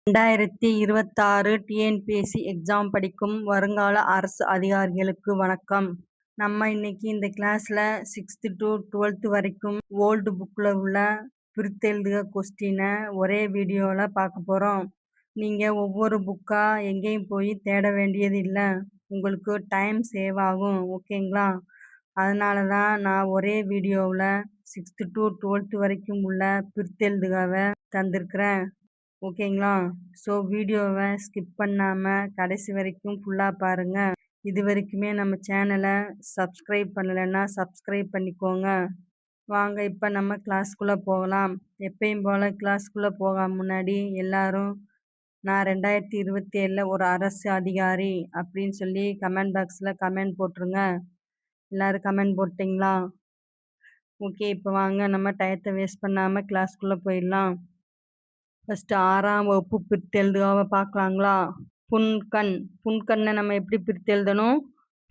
2026 TNPSC exam படிக்கும் வருங்கால அரசு அதிகாரிகளுக்கு வணக்கம். நம்ம இன்னைக்கு இந்த கிளாஸ்ல 6th to 12th வரைக்கும் ஓல்டு புக்கில் உள்ள பிரித்தெழுதுக கொஸ்டினை ஒரே வீடியோவில் பார்க்க போகிறோம். நீங்கள் ஒவ்வொரு புக்காக எங்கேயும் போய் தேட வேண்டியது இல்லை, உங்களுக்கு டைம் சேவ் ஆகும். ஓகேங்களா? அதனால தான் நான் ஒரே வீடியோவில் 6th to 12th வரைக்கும் உள்ள பிரித்தெழுதுகவை தந்திருக்கிறேன். ஓகேங்களா? ஸோ வீடியோவை ஸ்கிப் பண்ணாமல் கடைசி வரைக்கும் ஃபுல்லாக பாருங்கள். இது வரைக்குமே நம்ம சேனலை சப்ஸ்கிரைப் பண்ணலைன்னா சப்ஸ்கிரைப் பண்ணிக்கோங்க. வாங்க இப்போ நம்ம கிளாஸ்க்குள்ளே போகலாம். எப்பயும் போல் கிளாஸ்க்குள்ளே போக முன்னாடி எல்லாரும் நான் 2027 ஒரு அரசு அதிகாரி அப்படின்னு சொல்லி கமெண்ட் பாக்ஸில் கமெண்ட் போட்டுருங்க. எல்லோரும் கமெண்ட் போட்டிங்களா? ஓகே, இப்போ வாங்க நம்ம டயத்தை வேஸ்ட் பண்ணாமல் கிளாஸ்க்குள்ளே போயிடலாம். ஃபஸ்ட்டு 6ஆம் வகுப்பு பிரித்தெழுதுகவை பார்க்கலாங்களா? புன்கண். புன்கண்ணை நம்ம எப்படி பிரித்தெழுதணும்?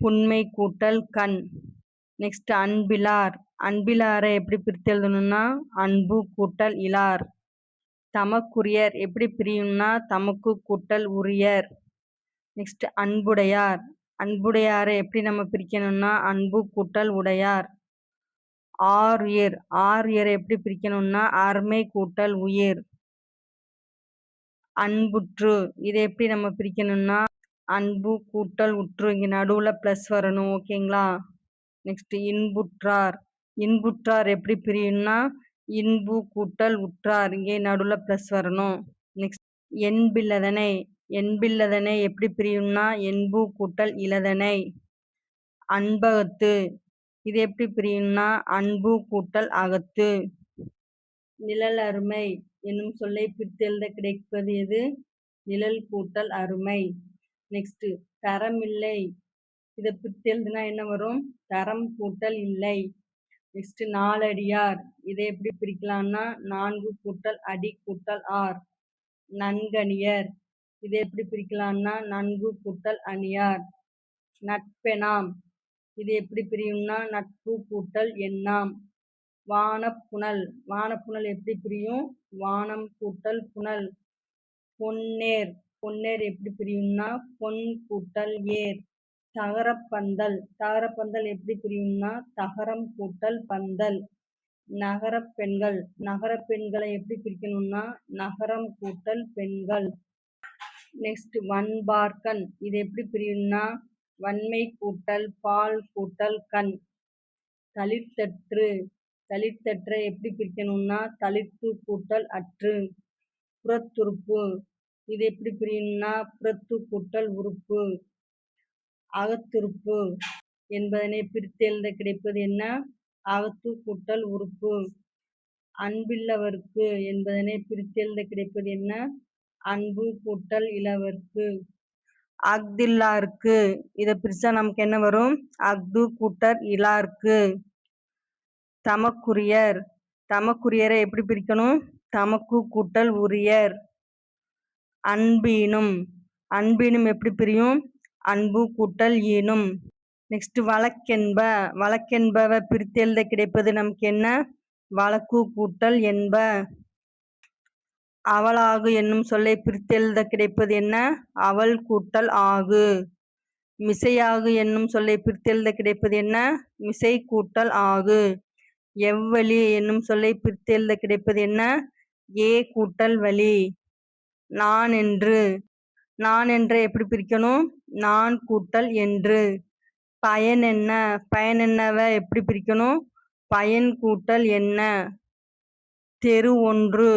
புன்மை கூட்டல் கண். நெக்ஸ்ட் அன்பிலார். அன்பிலாரை எப்படி பிரித்தெழுதணும்னா அன்பு கூட்டல் இலார். தமக்குரியர் எப்படி பிரியும்னா தமக்கு கூட்டல் உரியர். நெக்ஸ்ட் அன்புடையார். அன்புடையாரை எப்படி நம்ம பிரிக்கணும்னா அன்பு கூட்டல் உடையார். ஆருயிர். ஆருயிரை எப்படி பிரிக்கணும்னா அருமை கூட்டல் உயிர். அன்புற்று. இதை எப்படி நம்ம பிரிக்கணும்னா அன்பு கூட்டல் உற்று. இங்கே நடுவில் ப்ளஸ் வரணும். ஓகேங்களா? நெக்ஸ்ட் இன்புற்றார். இன்புற்றார் எப்படி பிரியும்னா இன்பு கூட்டல் உற்றார். இங்கே நடுவில் ப்ளஸ் வரணும். நெக்ஸ்ட் என்பில்லதனை. என்பில்லதனை எப்படி பிரியும்னா என்பு கூட்டல் இலதனை. அன்பகத்து. இது எப்படி பிரியும்னா அன்பு கூட்டல் அகத்து. நிழல் அருமை என்னும் சொல்லை பிரித்தெழுத கிடைப்பது எது? நிழல் கூட்டல் அருமை. நெக்ஸ்ட் தரமில்லை. இதை பிரித்தெழுதுனா என்ன வரும்? தரம் கூட்டல் இல்லை. நெக்ஸ்ட் நாலடியார். இதை எப்படி பிரிக்கலாம்னா 4 கூட்டல் அடி கூட்டல் ஆர். நன்கணியர். இதை எப்படி பிரிக்கலாம்னா நன்கு கூட்டல் அணியார். நட்பெனாம். இது எப்படி பிரியும்னா நட்பு கூட்டல் எண்ணாம். வானப்புனல். வானப்புனல் எப்படி பிரியும்? வானம் கூட்டல் புனல். பொன்னேர். பொன்னேர் எப்படி பிரியும்னா பொன் கூட்டல் ஏர். தகரப்பந்தல். தகரப்பந்தல் எப்படி பிரியும்னா தகரம் கூட்டல் பந்தல். நகரப் பெண்கள். நகரப் பெண்களை எப்படி பிரிக்கணும்னா நகரம் கூட்டல் பெண்கள். நெக்ஸ்ட் வன்பார்க்கன். இது எப்படி பிரியும்னா வன்மை கூட்டல் பால் கூட்டல் கண். தளிர்த்தற்று. தளிர்த்தற்றை எப்படி பிரிக்கணும்னா தளிர்த்து கூட்டல் அற்று. புறத்துறுப்பு. இது எப்படி பிரியும்னா புறத்து கூட்டல் உறுப்பு. அகத்துறுப்பு என்பதனை பிரித்தெழுத கிடைப்பது என்ன? அகத்து கூட்டல் உறுப்பு. அன்பில்லவர்க்கு என்பதனை பிரித்தெழுத கிடைப்பது என்ன? அன்பு கூட்டல் இலவர்க்கு. அஃதில்லாருக்கு. இதை பிரிச்சா நமக்கு என்ன வரும்? அஃது கூட்டல் இலாருக்கு. தமக்குரியர். தமக்குரியரை எப்படி பிரிக்கணும்? தமக்கு கூட்டல் உரியர். அன்பீனும். அன்பீனும் எப்படி பிரியும்? அன்பு கூட்டல் ஈனும். நெக்ஸ்ட் வழக்கென்ப. வழக்கென்பவை பிரித்தெழுத கிடைப்பது நமக்கு என்ன? வழக்கு கூட்டல் என்ப. அவளாகு என்னும் சொல்லை பிரித்தெழுத கிடைப்பது என்ன? அவள் கூட்டல் ஆகு. மிசையாகு என்னும் சொல்லை பிரித்தெழுத கிடைப்பது என்ன? மிசை கூட்டல் ஆகு. எவ்வழி என்னும் சொல்லை பிரித்தெழுத கிடைப்பது என்ன? ஏ கூட்டல் வழி. நான் என்று. நான் என்ற எப்படி பிரிக்கணும்? நான் கூட்டல் என்று. பயன் என்ன. பயன் என்னவை எப்படி பிரிக்கணும்? பயன் கூட்டல் என்ன. தெரு ஒன்று.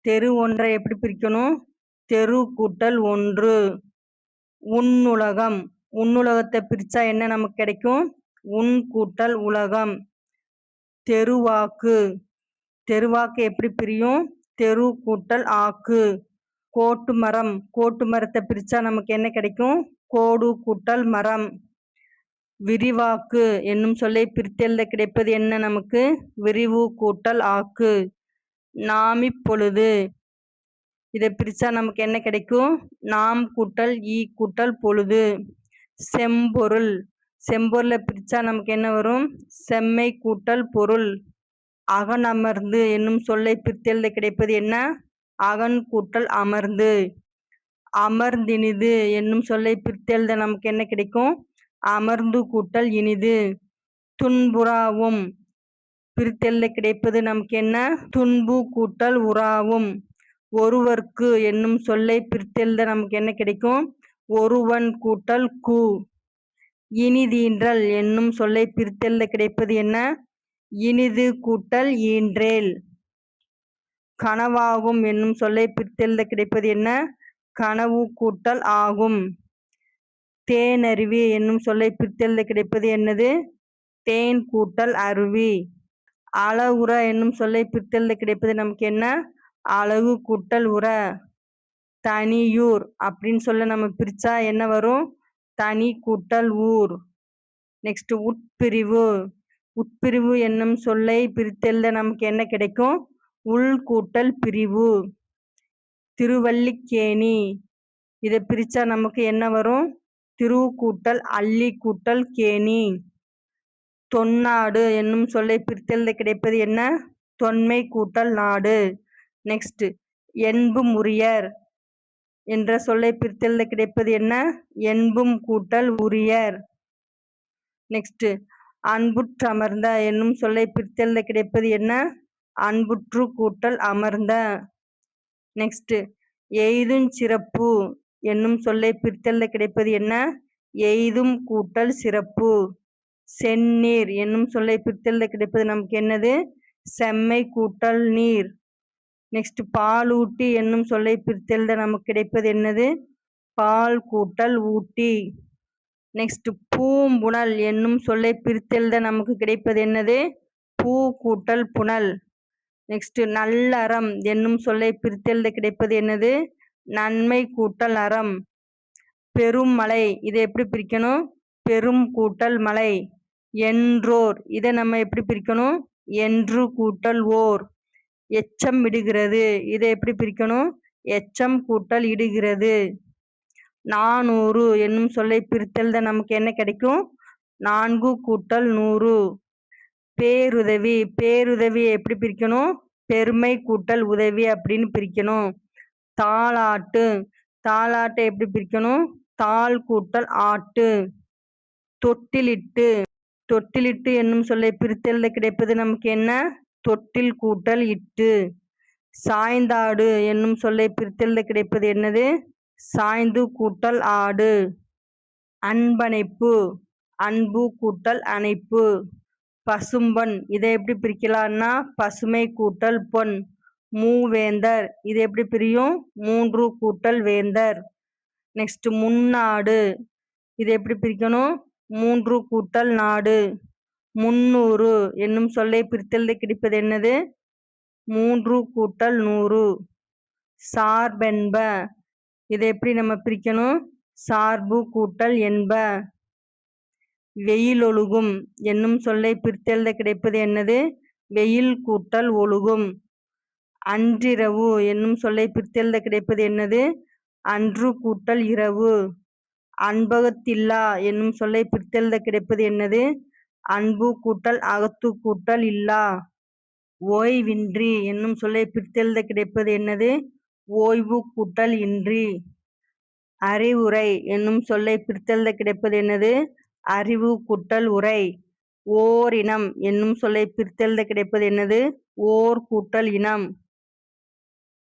தெரு ஒன்றை எப்படி பிரிக்கணும்? தெரு கூட்டல் ஒன்று. உன்னுலகம். உன்னுலகத்தை பிரிச்சா என்ன நமக்கு கிடைக்கும்? உன் கூட்டல் உலகம். தெருவாக்கு. தெருவாக்கு எப்படி பிரியும்? தெரு கூட்டல் ஆக்கு. கோட்டு மரம். கோட்டு மரத்தை பிரிச்சா நமக்கு என்ன கிடைக்கும்? கோடு கூட்டல் மரம். விரிவாக்கு என்னும் சொல்லை பிரித்தெழுத கிடைப்பது என்ன நமக்கு? விரிவு கூட்டல் ஆக்கு. நாமிப்பொழுது. இதை பிரிச்சா நமக்கு என்ன கிடைக்கும்? நாம் கூட்டல் ஈ கூட்டல் பொழுது. செம்பொருள். செம்பொருளை பிரிச்சா நமக்கு என்ன வரும்? செம்மை கூட்டல் பொருள். அகனமர்ந்து என்னும் சொல்லை பிரித்தெழுத கிடைப்பது என்ன? அகன் கூட்டல் அமர்ந்து. அமர்ந்தினிது என்னும் சொல்லை பிரித்தெழுத நமக்கு என்ன கிடைக்கும்? அமர்ந்து கூட்டல் இனிது. துன்புறாவும் பிரித்தெழுத கிடைப்பது நமக்கு என்ன? துன்பு கூட்டல் உறாவும். ஒருவர்க்கு என்னும் சொல்லை பிரித்தெழுத நமக்கு என்ன கிடைக்கும்? ஒருவன் கூட்டல் கு. இனிதீன்றல் என்னும் சொல்லை பிரித்தெழுத கிடைப்பது என்ன? இனிது கூட்டல் ஈன்றேல். கனவாகும் என்னும் சொல்லை பிரித்தெழுத கிடைப்பது என்ன? கனவு கூட்டல் ஆகும். தேனருவி என்னும் சொல்லை பிரித்தெழுத கிடைப்பது என்னது? தேன் கூட்டல் அருவி. அழகுற என்னும் சொல்லை பிரித்தெழுத கிடைப்பது நமக்கு என்ன? அழகு கூட்டல் உற. தனியூர் அப்படின்னு சொல்ல நம்ம பிரிச்சா என்ன வரும்? தனி கூட்டல் ஊர். நெக்ஸ்ட் உட்பிரிவு. உட்பிரிவு என்னும் சொல்லை பிரித்தெழுத நமக்கு என்ன கிடைக்கும்? உள் கூட்டல் பிரிவு. திருவல்லிக்கேணி இதை பிரிச்சா நமக்கு என்ன வரும்? திரு கூட்டல் அள்ளி கூட்டல் கேணி. தொன்னாடு என்னும் சொல்லை பிரித்தெழுத கிடைப்பது என்ன? தொன்மை கூட்டல் நாடு. நெக்ஸ்ட் என்பும் உரியர் என்ற சொல்லை பிரித்தெழுத கிடைப்பது என்ன? என்பும் கூட்டல் உரியர். நெக்ஸ்ட் அன்புற்றமர்ந்த என்னும் சொல்லை பிரித்தெழுத கிடைப்பது என்ன? அன்புற்று கூட்டல் அமர்ந்த. நெக்ஸ்ட் எய்தும் சிறப்பு என்னும் சொல்லை பிரித்தெழுத கிடைப்பது என்ன? எய்தும் கூட்டல் சிறப்பு. செந்நீர் என்னும் சொல்லை பிரித்தெழுத கிடைப்பது நமக்கு என்னது? செம்மை கூட்டல் நீர். நெக்ஸ்ட் பாலூட்டி என்னும் சொல்லை பிரித்தெழுத நமக்கு கிடைப்பது என்னது? பால் கூட்டல் ஊட்டி. நெக்ஸ்ட் பூம்புணல் என்னும் சொல்லை பிரித்தெழுத நமக்கு கிடைப்பது என்னது? பூ கூட்டல் புனல். நெக்ஸ்ட் நல்லறம் என்னும் சொல்லை பிரித்தெழுத கிடைப்பது என்னது? நன்மை கூட்டல் அறம். பெரும் மலை இதை எப்படி பிரிக்கணும்? பெரும் கூட்டல் மலை. என்றோர் இதை நம்ம எப்படி பிரிக்கணும்? என்று கூட்டல் ஓர். எச்சம் இடுகிறது இதை எப்படி பிரிக்கணும்? எச்சம் கூட்டல் இடுகிறது. 400 என்னும் சொல்லை பிரித்தெழுத நமக்கு என்ன கிடைக்கும்? 4 கூட்டல் 100. பேருதவி. பேருதவி எப்படி பிரிக்கணும்? பெருமை கூட்டல் உதவி அப்படின்னு பிரிக்கணும். தாளாட்டு. தாளாட்டை எப்படி பிரிக்கணும்? தாள் கூட்டல் ஆட்டு. தொட்டிலிட்டு. தொட்டிலிட்டு என்னும் சொல்லை பிரித்தெழுத கிடைப்பது நமக்கு என்ன? தொட்டில் கூட்டல் இட்டு. சாய்ந்தாடு என்னும் சொல்லை பிரித்தெழுத கிடைப்பது என்னது? சாய்ந்து கூட்டல் ஆடு. அன்பணைப்பு. அன்பு கூட்டல் அணைப்பு. பசும்பொன் இதை எப்படி பிரிக்கலாம்னா? பசுமை கூட்டல் பொன். மூவேந்தர் இது எப்படி பிரியும்? 3 கூட்டல் வேந்தர். நெக்ஸ்ட் முன்னாடு இது எப்படி பிரிக்கணும்? 3 கூட்டல் நாடு. 300 என்னும் சொல்லை பிரித்தெழுத கிடைப்பது என்னது? 3 கூட்டல் 100. சார்பென்ப இதை எப்படி நம்ம பிரிக்கணும்? சார்பு கூட்டல் என்ப. வெயிலொழுகும் என்னும் சொல்லை பிரித்தெழுத கிடைப்பது என்னது? வெயில் கூட்டல் ஒழுகும். அன்றிரவு என்னும் சொல்லை பிரித்தெழுத கிடைப்பது என்னது? அன்று கூட்டல் இரவு. அன்பகத்தில்லா என்னும் சொல்லை பிரித்தெழுத கிடைப்பது என்னது? அன்பு கூட்டல் அகத்து கூட்டல் இல்லா. ஓய்வின்றி என்னும் சொல்லை பிரித்தெழுத கிடைப்பது என்னது? ஓய்வு கூட்டல் இன்றி. அறிவுரை என்னும் சொல்லை பிரித்தெழுத கிடைப்பது என்னது? அறிவு கூட்டல் உரை. ஓரினம் என்னும் சொல்லை பிரித்தெழுத கிடைப்பது என்னது? ஓர் கூட்டல் இனம்.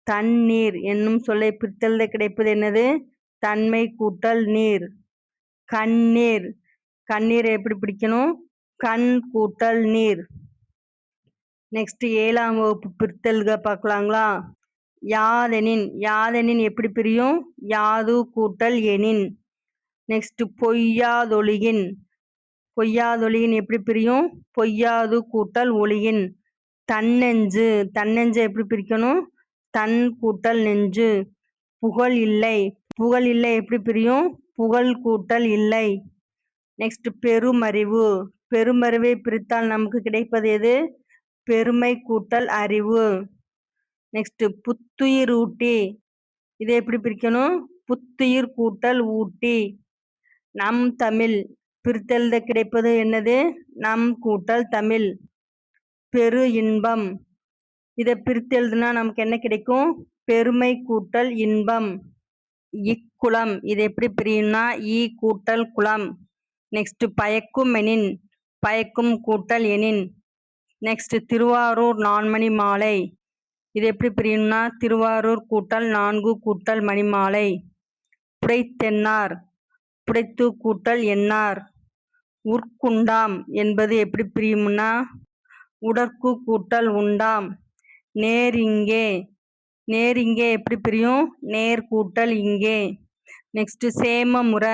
தண்ணீர் என்னும் சொல்லை பிரித்தெழுத கிடைப்பது என்னது? தன்மை கூட்டல் நீர். கண்ணீர். கண்ணீரை எப்படி பிடிக்கணும்? கண் கூட்டல் நீர். நெக்ஸ்ட் 7ஆம் வகுப்பு பிரித்தெழுக பார்க்கலாங்களா? யாதெனின். யாதெனின் எப்படி பிரியும்? யாது கூட்டல் எனின். நெக்ஸ்ட் பொய்யாதொழியின். பொய்யாதொழியின் எப்படி பிரியும்? பொய்யாது கூட்டல் ஒழியின். தன்னெஞ்சு. தன்னெஞ்சை எப்படி பிரிக்கணும்? தன் கூட்டல் நெஞ்சு. புகழ் இல்லை. புகழ் இல்லை எப்படி பிரியும்? புகழ் கூட்டல் இல்லை. நெக்ஸ்ட் பெருமறிவு. பெருமறிவை பிரித்தால் நமக்கு கிடைப்பது எது? பெருமை கூட்டல் அறிவு. நெக்ஸ்ட் புத்துயிர் ஊட்டி இதை எப்படி பிரிக்கணும்? புத்துயிர் கூட்டல் ஊட்டி. நம் தமிழ் பிரித்தெழுத கிடைப்பது என்னது? நம் கூட்டல் தமிழ். பெரு இன்பம் இதை பிரித்தெழுதுனா நமக்கு என்ன கிடைக்கும்? பெருமை கூட்டல் இன்பம். இக்குளம் இது எப்படி பிரியும்னா ஈ கூட்டல் குளம். நெக்ஸ்ட் பயக்கும் எனின், பயக்கும் கூட்டல் எனின். நெக்ஸ்ட் திருவாரூர் நான்மணி மாலை இது எப்படி பிரியும்னா திருவாரூர் கூட்டல் 4 கூட்டல் மணிமாலை. புடைத்தென்னார், புடைத்து கூட்டல் என்னார். உட்குண்டாம் என்பது எப்படி பிரியும்னா உடற்கு கூட்டல் உண்டாம். நேர் இங்கே, நேர் இங்கே எப்படி பிரியும் நேர் கூட்டல் இங்கே. நெக்ஸ்ட் சேமமுற,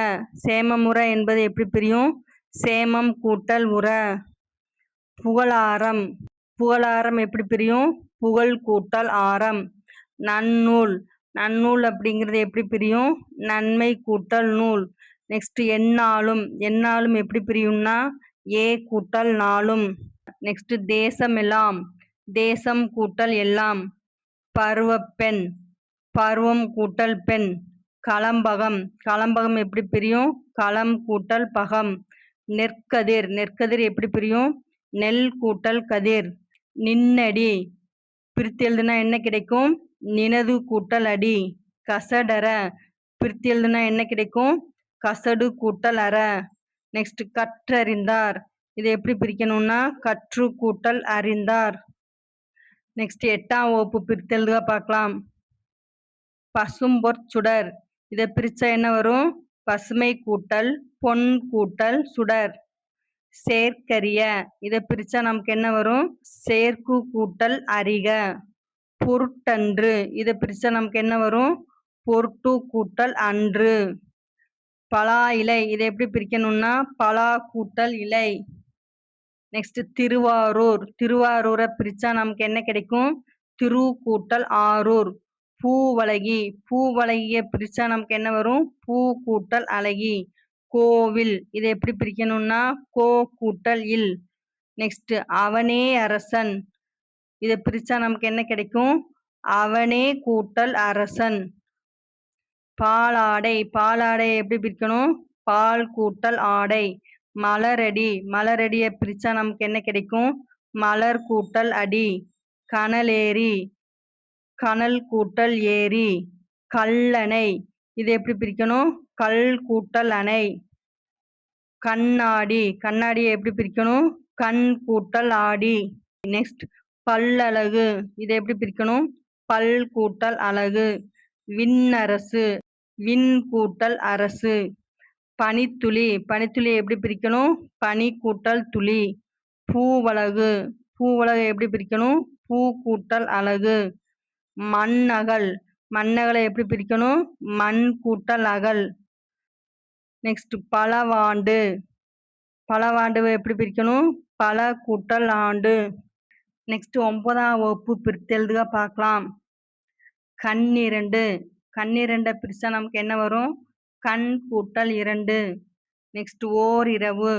சேமமுற என்பது எப்படி பிரியும் சேமம் கூட்டல் உற. புகழாரம், புகழாரம் எப்படி பிரியும் புகழ் கூட்டல் ஆரம். நன்னூல், நன்னூல் அப்படிங்கிறது எப்படி பிரியும் நன்மை கூட்டல் நூல். நெக்ஸ்ட் எந்நாளும், எந்நாளும் எப்படி பிரியும்னா ஏ கூட்டல் நாளும். நெக்ஸ்ட் தேசமெல்லாம், தேசம் கூட்டல் எல்லாம். பருவப்பெண், பருவம் கூட்டல் பெண். களம்பகம், களம்பகம் எப்படி பிரியும் களம் கூட்டல் பகம். நெற்கதிர், நெற்கதிர் எப்படி பிரியும் நெல் கூட்டல் கதிர். நின்னடி பிரித்து எழுதுனா என்ன கிடைக்கும் நினது கூட்டல் அடி. கசடற பிரித்து எழுதுனா என்ன கிடைக்கும் கசடு கூட்டல் அற. நெக்ஸ்ட் கற்றறிந்தார் இது எப்படி பிரிக்கணும்னா கற்று கூட்டல் அறிந்தார். நெக்ஸ்ட் 8ஆம் வகுப்பு பிரித்து எழுதுக பார்க்கலாம். பசும்பொற்சுடர் இதை பிரிச்சா என்ன வரும் பசுமை கூட்டல் பொன் கூட்டல் சுடர். சேர்க்கரிய இதை பிரிச்சா நமக்கு என்ன வரும் சேர்க்கு கூட்டல் அறிக. பொருட்டன்று இதை பிரிச்சா நமக்கு என்ன வரும் பொருட்டு கூட்டல் அன்று. பலா இலை இதை எப்படி பிரிக்கணும்னா பலா கூட்டல் இலை. நெக்ஸ்ட் திருவாரூர், திருவாரூரை பிரிச்சா நமக்கு என்ன கிடைக்கும் திரு கூட்டல் ஆரூர். பூவழகி, பூவழகிய பிரிச்சா நமக்கு என்ன வரும் பூ கூட்டல் அழகி. கோவில் இதை எப்படி பிரிக்கணும்னா கோ கூட்டல் இல். நெக்ஸ்ட் அவனே அரசன் இதை பிரிச்சா நமக்கு என்ன கிடைக்கும் அவனே கூட்டல் அரசன். பாலாடை, பாலாடை எப்படி பிரிக்கணும் பால் கூட்டல் ஆடை. மலரடி, மலரடியை பிரிச்சா நமக்கு என்ன கிடைக்கும் மலர் கூட்டல் அடி. கனலேரி, கனல் கூட்டல் ஏரி. கல்லணை இது எப்படி பிரிக்கணும் கல் கூட்டல் அணை. கண்ணாடி, கண்ணாடியை எப்படி பிரிக்கணும் கண் கூட்டல் ஆடி. நெக்ஸ்ட் பல்லழகு இதை எப்படி பிரிக்கணும் பல் கூட்டல் அழகு. விண்ணரசு, விண் கூட்டல் அரசு. பனித்துளி, பனித்துளி எப்படி பிரிக்கணும் பனி கூட்டல் துளி. பூவழகு, பூவழகு எப்படி பிரிக்கணும் பூ கூட்டல் அழகு. மண்ணகல், மண்ணகலை எப்படி பிரிக்கணும் மண் கூட்டல் அகல். நெக்ஸ்ட் பலவாண்டு, பலவாண்டு எப்படி பிரிக்கணும் பல கூட்டல் ஆண்டு. நெக்ஸ்ட் 9ஆம் வகுப்பு பிரித்து எழுதுக பார்க்கலாம். கண்ணிரண்டு, கண்ணிரண்டை பிரிச்சா நமக்கு என்ன வரும் கண் கூட்டல் இரண்டு. நெக்ஸ்ட் ஓரிரவு,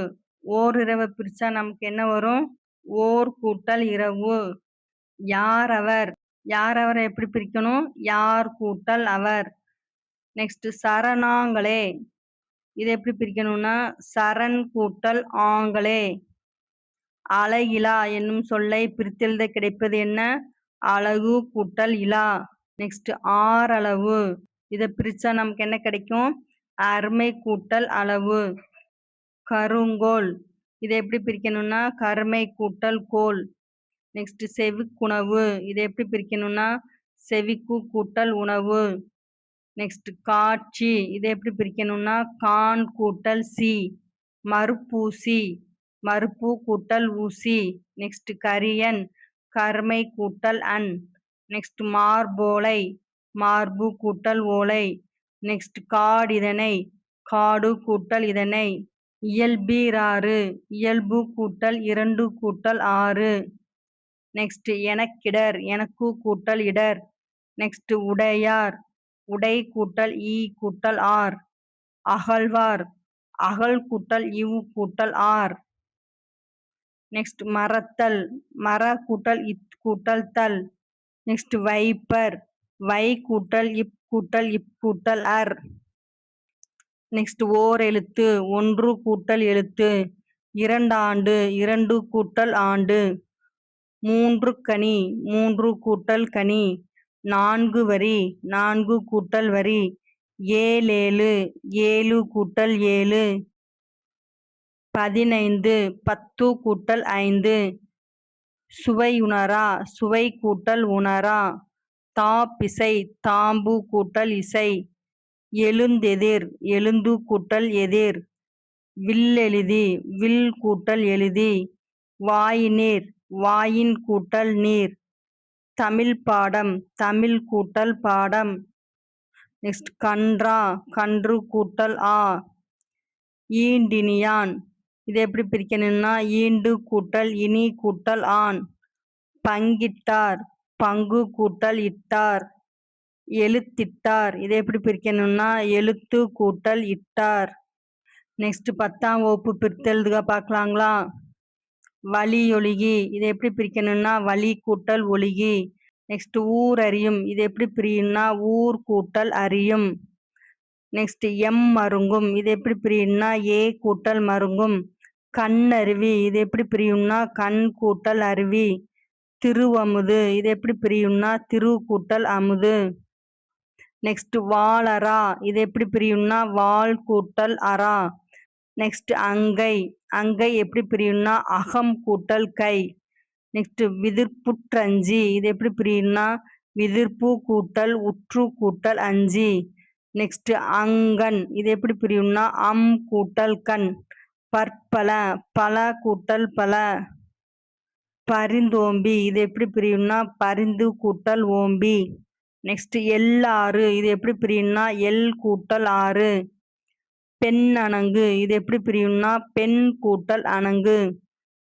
ஓரிரவை பிரிச்சா நமக்கு என்ன வரும் ஓர் கூட்டல் இரவு. யாரவர், யாரவரை எப்படி பிரிக்கணும் யார் கூட்டல் அவர். நெக்ஸ்ட் சரணாங்களே இதை எப்படி பிரிக்கணும்னா சரண் கூட்டல் ஆங்களே. அழகிலா என்னும் சொல்லை பிரித்தெழுத கிடைப்பது என்ன அழகு கூட்டல் இலா. நெக்ஸ்ட் ஆறளவு இதை பிரிச்சா நமக்கு என்ன கிடைக்கும் அருமை கூட்டல் அளவு. கருங்கோல் இதை எப்படி பிரிக்கணும்னா கருமை கூட்டல் கோல். நெக்ஸ்ட் செவிக்குணவு இதை எப்படி பிரிக்கணும்னா செவிக்கு கூட்டல் உணவு. நெக்ஸ்ட் காட்சி இதை எப்படி பிரிக்கணும்னா கான் கூட்டல் சி. மறுப்பூசி, மறுப்பு கூட்டல் ஊசி. நெக்ஸ்ட் கரியன், கருமை கூட்டல் அன். நெக்ஸ்ட் மார்போலை, மார்பு கூட்டல் ஓலை. நெக்ஸ்ட் காடிதனை, காடு கூட்டல் இதனை. இயல்பீராறு, இயல்பு கூட்டல் இரண்டு கூட்டல் ஆறு. நெக்ஸ்ட் எனக்கிடர், எனக்கு கூட்டல் இடர். நெக்ஸ்ட் உடையார், உடை கூட்டல் ஈ கூட்டல் ஆர். அகழ்வார், அகல் கூட்டல் இவ் கூட்டல் ஆர். நெக்ஸ்ட் மறத்தல், மர கூட்டல் இத் கூட்டல் தல். நெக்ஸ்ட் வைப்பர், வை கூட்டல் இப் கூட்டல் இப் கூட்டல் அர். நெக்ஸ்ட் ஓர் எழுத்து, ஒன்று கூட்டல் எழுத்து. இரண்டாண்டு, இரண்டு கூட்டல் ஆண்டு. மூன்று கனி, மூன்று கூட்டல் கனி. 4 வரி 4 கூட்டல் வரி 7 7 கூட்டல் 7 15 10 கூட்டல் 5 சுவையுணரா சுவை கூட்டல் உணரா தாப்பிசை தாம்பு கூட்டல் இசை எழுந்தெதிர் எழுந்து கூட்டல் எதிர் வில்லெழுதி வில் கூட்டல் எழுதி வாயினீர் வாயின் கூட்டல் நீர் தமிழ் பாடம் தமிழ் கூட்டல் பாடம். நெக்ஸ்ட் கன்றா கன்று கூட்டல் ஆ ஈண்டினியான் இதை எப்படி பிரிக்கணும்னா ஈண்டு கூட்டல் இனி கூட்டல் ஆன் பங்கிட்டார் பங்கு கூட்டல் இட்டார் எழுத்திட்டார் இதை எப்படி பிரிக்கணும்னா எழுத்து கூட்டல் இட்டார். நெக்ஸ்ட் 10ஆம் வகுப்பு பிரித்தெழுதுக பார்க்கலாங்களா. வழியொழுகி இதை எப்படி பிரிக்கணும்னா வழி கூட்டல் ஒழுகி. நெக்ஸ்ட் ஊர் அறியும் இது எப்படி பிரியும்னா ஊர் கூட்டல் அறியும். நெக்ஸ்ட் எம் மருங்கும் இது எப்படி பிரியும்னா ஏ கூட்டல் மருங்கும். கண் அருவி இது எப்படி பிரியும்னா கண் கூட்டல் அருவி. திருவமுது இது எப்படி பிரியும்னா திரு கூட்டல் அமுது. நெக்ஸ்ட் வாளரா இது எப்படி பிரியும்னா வாள் கூட்டல் அரா. நெக்ஸ்ட் அங்கை அங்கை எப்படி பிரியும்னா அகம் கூட்டல் கை. நெக்ஸ்ட் விதிர்ப்புற்றஞ்சி இது எப்படி பிரியும்னா விதிர்ப்பு கூட்டல் உற்று கூட்டல் அஞ்சி. நெக்ஸ்ட் அங்கன் இது எப்படி பிரியும்னா அம் கூட்டல் கண். பற்பல பல கூட்டல் பல. பரிந்தோம்பி இது எப்படி பிரியும்னா பரிந்து கூட்டல் ஓம்பி. நெக்ஸ்ட் எல்லாறு இது எப்படி பிரியும்னா எல் கூட்டல் ஆறு. பெண் அணங்கு இது எப்படி பிரியும்னா பெண் கூட்டல் அணங்கு.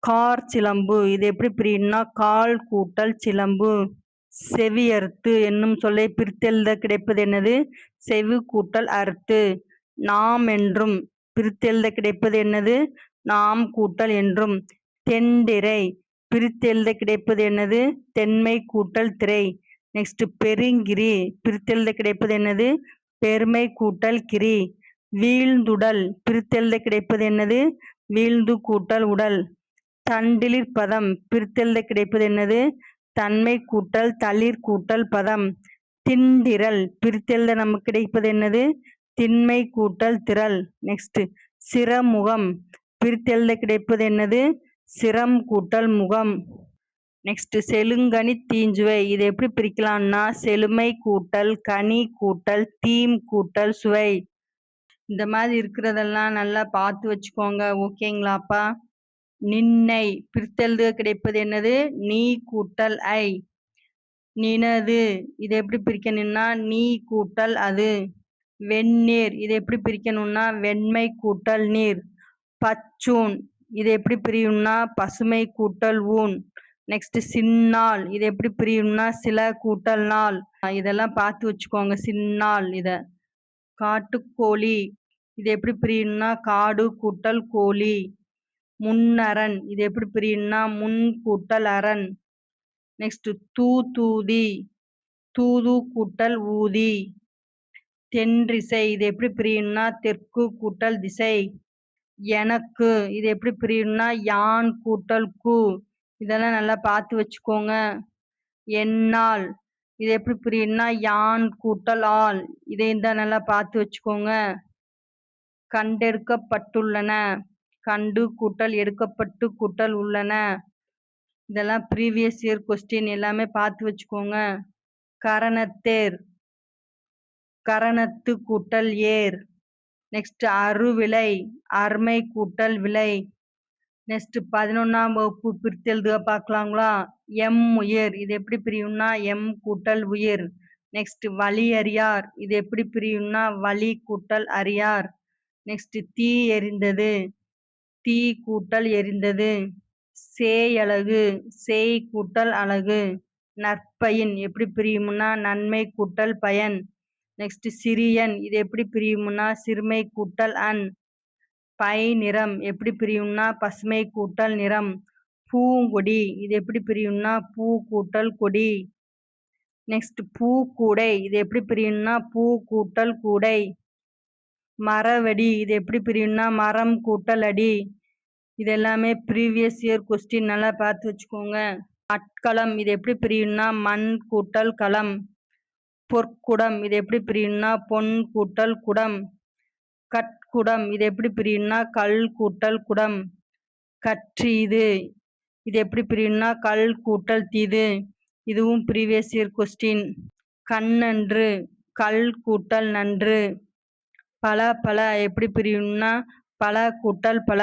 கார் சிலம்பு இது எப்படி பிரியும்னா கால் கூட்டல் சிலம்பு. செவியறுத்து என்னும் சொல்லை பிரித்தெழுத கிடைப்பது என்னது செவி கூட்டல் அறுத்து. நாம் என்றும் பிரித்தெழுத கிடைப்பது என்னது நாம் கூட்டல் என்றும். தென்திரை பிரித்தெழுத கிடைப்பது என்னது தென்மை கூட்டல் திரை. நெக்ஸ்ட் பெருங்கிரி பிரித்தெழுத கிடைப்பது என்னது பெருமை கூட்டல் கிரி. வீழ்ந்துடல் பிரித்தெழுத கிடைப்பது என்னது வீழ்ந்து கூட்டல் உடல். தண்டிலிர் பதம் பிரித்தெழுத கிடைப்பது என்னது தன்மை கூட்டல் தளிர் கூட்டல் பதம். திண்டிரல் பிரித்தெழுத நமக்கு கிடைப்பது என்னது திண்மை கூட்டல் திரள். நெக்ஸ்ட் சிரமுகம் பிரித்தெழுத கிடைப்பது என்னது சிரம் கூட்டல் முகம். நெக்ஸ்ட் செழுங்கனி தீஞ்சுவை இதை எப்படி பிரிக்கலாம்னா செழுமை கூட்டல் கனி கூட்டல் தீம் கூட்டல் சுவை. இந்த மாதிரி இருக்கிறதெல்லாம் நல்லா பார்த்து வச்சுக்கோங்க. ஓகேங்களாப்பா. நின்னை பிரித்தெழுத கிடைப்பது என்னது நீ கூட்டல் ஐ. நினது இதை எப்படி பிரிக்கணும்னா நீ கூட்டல் அது. வெந்நீர் இதை எப்படி பிரிக்கணும்னா வெண்மை கூட்டல் நீர். பச்சூன் இதை எப்படி பிரியும்னா பசுமை கூட்டல் ஊன். நெக்ஸ்ட் சின்னாள் இதை எப்படி பிரியும்னா சில கூட்டல் நாள். இதெல்லாம் பார்த்து வச்சுக்கோங்க சின்னாள் இத. காட்டுக்கோழி இது எப்படி பிரியும்னா காடு கூட்டல் கோழி. முன்னரண் இது எப்படி பிரியும்னா முன் கூட்டல் அரண். நெக்ஸ்ட் தூதூதி தூது கூட்டல் ஊதி. தென்றிசை இது எப்படி பிரியும்னா தெற்கு கூட்டல் திசை. எனக்கு இது எப்படி பிரியும்னா யான் கூட்டல் கு. இதெல்லாம் நல்லா பார்த்து வச்சுக்கோங்க. என்னால் இது எப்படி பிரியும்னா யான் கூட்டல் ஆள். இதையும் தான் நல்லா பார்த்து வச்சுக்கோங்க. கண்டெடுக்கப்பட்டுள்ளன கண்டு கூட்டல் எடுக்கப்பட்டு கூட்டல் உள்ளன. இதெல்லாம் ப்ரீவியஸ் இயர் கொஸ்டின் எல்லாமே பார்த்து வச்சுக்கோங்க. கரணத்தேர் கரணத்து கூட்டல் ஏர். நெக்ஸ்ட் அருவிலை அருமை கூட்டல் விலை. நெக்ஸ்ட் 11ஆம் வகுப்பு பிரித்தெழுதுக பார்க்கலாங்களா. எம் உயிர் இது எப்படி பிரியும்னா எம் கூட்டல் உயிர். நெக்ஸ்ட் வழி அறியார் இது எப்படி பிரியும்னா வழி கூட்டல் அறியார். நெக்ஸ்ட் தீ எரிந்தது தீ கூட்டல் எரிந்தது. சேயழகு சேய் கூட்டல் அழகு. நற்பயன் எப்படி பிரியும்னா நன்மை கூட்டல் பயன். நெக்ஸ்ட் சிறியன் இது எப்படி பிரியும்னா சிறுமை கூட்டல் அன். பை நிறம் எப்படி பிரியும்னா பசுமை கூட்டல் நிறம். பூங்கொடி இது எப்படி பிரியும்னா பூ கூட்டல் கொடி. நெக்ஸ்ட் பூக்கூடை இது எப்படி பிரியும்னா பூ கூட்டல் கூடை. மரவடி இது எப்படி பிரியும்னா மரம் கூட்டல் அடி. இது எல்லாமே ப்ரீவியஸ் இயர் கொஸ்டின் நல்லா பார்த்து வச்சுக்கோங்க. அட்களம் இது எப்படி பிரியும்னா மண் கூட்டல் களம். பொற்குடம் இது எப்படி பிரியும்னா பொன் கூட்டல் குடம். கட்குடம் இது எப்படி பிரியும்னா கல் கூட்டல் குடம். கற்றீது இது எப்படி பிரியும்னா கல் கூட்டல் தீது. இதுவும் ப்ரீவியஸ் இயர் கொஸ்டின். கண்ணன்று கல் கூட்டல் நன்று. பல பல எப்படி பிரியும்னா பல கூட்டல் பல.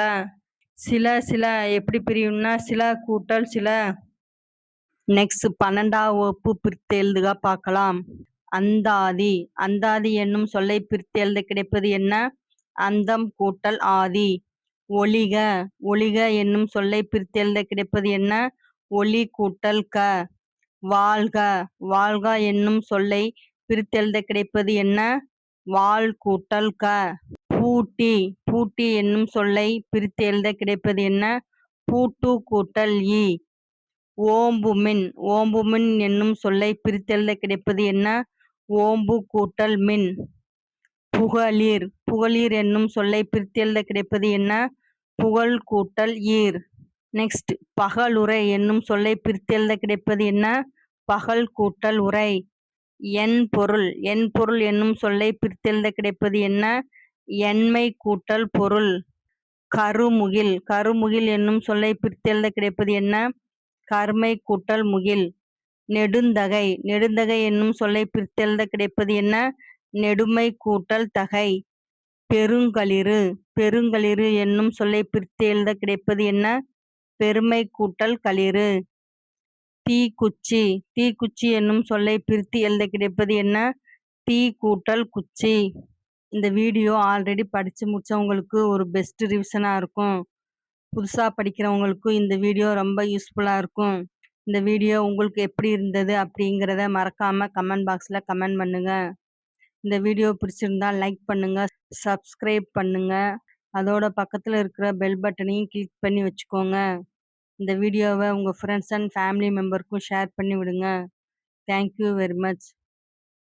சில சில எப்படி பிரியும்னா சில கூட்டல் சில. நெக்ஸ்ட் 12ஆம் வகுப்பு பிரித்து எழுதுக பார்க்கலாம். அந்தாதி அந்தாதி என்னும் சொல்லை பிரித்து எழுத கிடைப்பது என்ன? அந்தம் கூட்டல் ஆதி. ஒழிக ஒழிக என்னும் சொல்லை பிரித்து எழுத கிடைப்பது என்ன? ஒளி கூட்டல் க. வாழ்க வாழ்க என்னும் சொல்லை பிரித்தெழுத கிடைப்பது என்ன? வாழ் கூட்டல் க. பூட்டி பூட்டி என்னும் சொல்லை பிரித்து எழுத கிடைப்பது என்ன? பூட்டு கூட்டல் இ. ஓம்புமின் ஓம்புமின் என்னும் சொல்லை பிரித்தெழுத கிடைப்பது என்ன? ஓம்பு கூட்டல் மின். புகழீர் புகழீர் என்னும் சொல்லை பிரித்து எழுத கிடைப்பது என்ன? புகழ் கூட்டல் ஈர். நெக்ஸ்ட் பகலுரை என்னும் சொல்லை பிரித்து எழுத கிடைப்பது என்ன? பகல் கூட்டல் உரை. என் பொருள் என்னும் சொல்லை பிரித்து எழுத கிடைப்பது என்ன? எண்மை கூட்டல் பொருள். கருமுகில் என்னும் சொல்லை பிரித்து எழுத கிடைப்பது என்ன? கருமை கூட்டல் முகில். நெடுந்தகை என்னும் சொல்லை பிரித்து எழுத கிடைப்பது என்ன? நெடுமை கூட்டல் தகை. பெருங்களிறு என்னும் சொல்லை பிரித்து எழுத கிடைப்பது என்ன? பெருமை கூட்டல் களிறு. தீக்குச்சி என்னும் சொல்லை பிரித்து எழுத கிடைப்பது என்ன? தீ கூட்டல் குச்சி. இந்த வீடியோ ஆல்ரெடி படித்து முடிச்சவங்களுக்கு ஒரு பெஸ்ட் ரிவிஷனாக இருக்கும். புதுசாக படிக்கிறவங்களுக்கு இந்த வீடியோ ரொம்ப யூஸ்ஃபுல்லாக இருக்கும். இந்த வீடியோ உங்களுக்கு எப்படி இருந்தது அப்படிங்கிறத மறக்காமல் கமெண்ட் பாக்ஸில் கமெண்ட் பண்ணுங்கள். இந்த வீடியோ பிடிச்சிருந்தா லைக் பண்ணுங்கள், சப்ஸ்கிரைப் பண்ணுங்கள். அதோட பக்கத்தில் இருக்கிற பெல் பட்டனையும் கிளிக் பண்ணி வச்சுக்கோங்க. இந்த வீடியோவை உங்கள் ஃப்ரெண்ட்ஸ் அண்ட் ஃபேமிலி மெம்பருக்கும் ஷேர் பண்ணி விடுங்க. Thank you very much.